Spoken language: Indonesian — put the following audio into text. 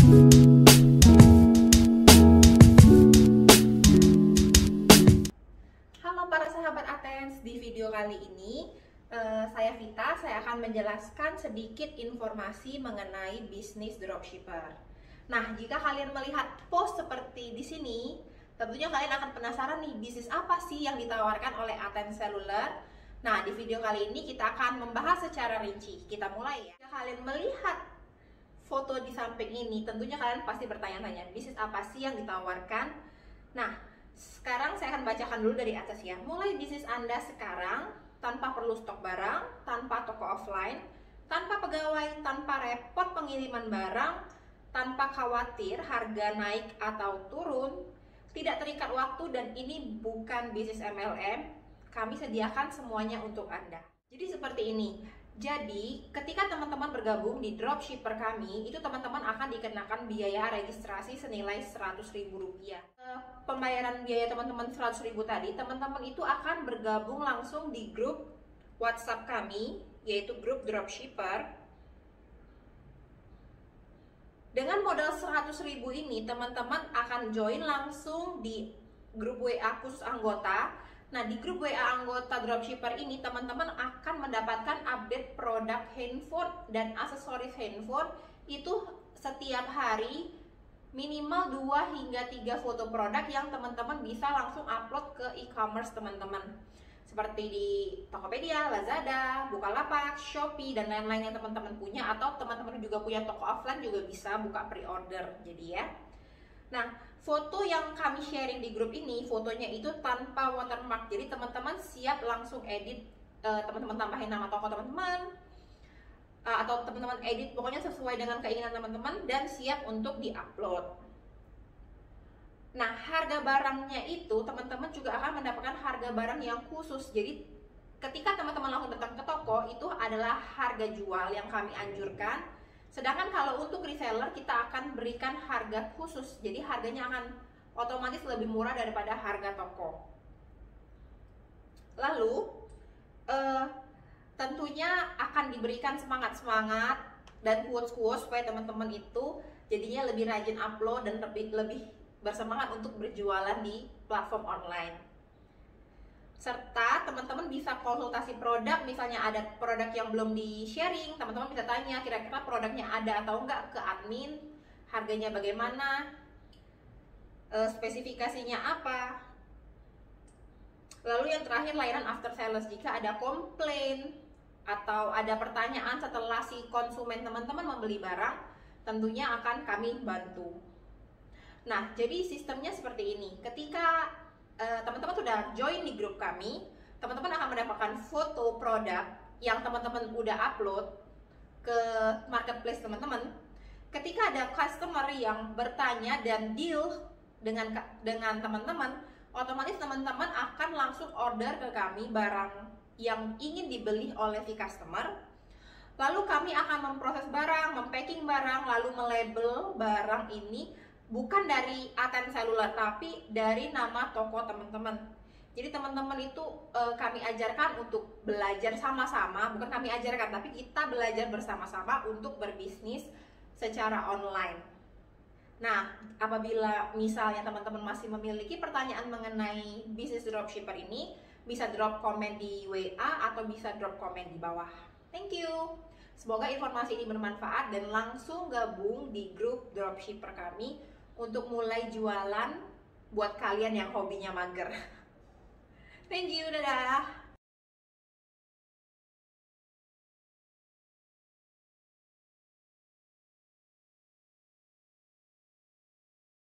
Halo para sahabat Athens, di video kali ini saya Vita, saya akan menjelaskan sedikit informasi mengenai bisnis dropshipper. Nah, jika kalian melihat post seperti di sini, tentunya kalian akan penasaran nih, bisnis apa sih yang ditawarkan oleh Athens Cellular. Nah, di video kali ini kita akan membahas secara rinci. Kita mulai ya. Jika kalian melihat foto di samping ini, tentunya kalian pasti bertanya-tanya, bisnis apa sih yang ditawarkan? Nah, sekarang saya akan bacakan dulu dari atas ya. Mulai bisnis Anda sekarang tanpa perlu stok barang, tanpa toko offline, tanpa pegawai, tanpa repot pengiriman barang, tanpa khawatir harga naik atau turun, tidak terikat waktu, dan ini bukan bisnis MLM. Kami sediakan semuanya untuk Anda. Jadi seperti ini. Jadi, ketika teman-teman bergabung di dropshipper kami, itu teman-teman akan dikenakan biaya registrasi senilai Rp100.000. Pembayaran biaya teman-teman Rp100.000 tadi, teman-teman itu akan bergabung langsung di grup WhatsApp kami, yaitu grup dropshipper. Dengan modal Rp100.000 ini, teman-teman akan join langsung di grup WA khusus anggota. Nah, di grup WA anggota dropshipper ini, teman-teman akan mendapatkan update produk handphone dan aksesoris handphone itu setiap hari, minimal 2 hingga 3 foto produk yang teman-teman bisa langsung upload ke e-commerce teman-teman. Seperti di Tokopedia, Lazada, Bukalapak, Shopee, dan lain-lain yang teman-teman punya, atau teman-teman juga punya toko offline juga bisa buka pre-order. Jadi ya. Nah, foto yang kami sharing di grup ini, fotonya itu tanpa watermark. Jadi teman-teman siap langsung edit, teman-teman tambahin nama toko teman-teman, atau teman-teman edit pokoknya sesuai dengan keinginan teman-teman, dan siap untuk di-upload. Nah, harga barangnya itu teman-teman juga akan mendapatkan harga barang yang khusus. Jadi ketika teman-teman langsung datang ke toko, itu adalah harga jual yang kami anjurkan. Sedangkan kalau untuk reseller, kita akan berikan harga khusus. Jadi harganya akan otomatis lebih murah daripada harga toko. Lalu tentunya akan diberikan semangat-semangat dan quotes-quotes supaya teman-teman itu jadinya lebih rajin upload dan lebih bersemangat untuk berjualan di platform online. Serta teman-teman bisa konsultasi produk, misalnya ada produk yang belum di-sharing, teman-teman bisa tanya kira-kira produknya ada atau enggak ke admin, harganya bagaimana, spesifikasinya apa. Lalu yang terakhir, layanan after sales. Jika ada komplain atau ada pertanyaan setelah si konsumen teman-teman membeli barang, tentunya akan kami bantu. Nah, jadi sistemnya seperti ini. Ketika teman-teman sudah join di grup kami, teman-teman akan mendapatkan foto produk yang teman-teman udah upload ke marketplace teman-teman. Ketika ada customer yang bertanya dan deal dengan teman-teman, otomatis teman-teman akan langsung order ke kami barang yang ingin dibeli oleh si customer. Lalu kami akan memproses barang, mempacking barang, lalu melabel barang ini bukan dari Athens Cellular, tapi dari nama toko teman-teman. Jadi teman-teman itu kami ajarkan untuk belajar sama-sama, bukan kami ajarkan, tapi kita belajar bersama-sama untuk berbisnis secara online. Nah, apabila misalnya teman-teman masih memiliki pertanyaan mengenai bisnis dropshipper ini, bisa drop komen di WA atau bisa drop komen di bawah. Thank you. Semoga informasi ini bermanfaat dan langsung gabung di grup dropshipper kami untuk mulai jualan buat kalian yang hobinya mager. Thank you, dadah.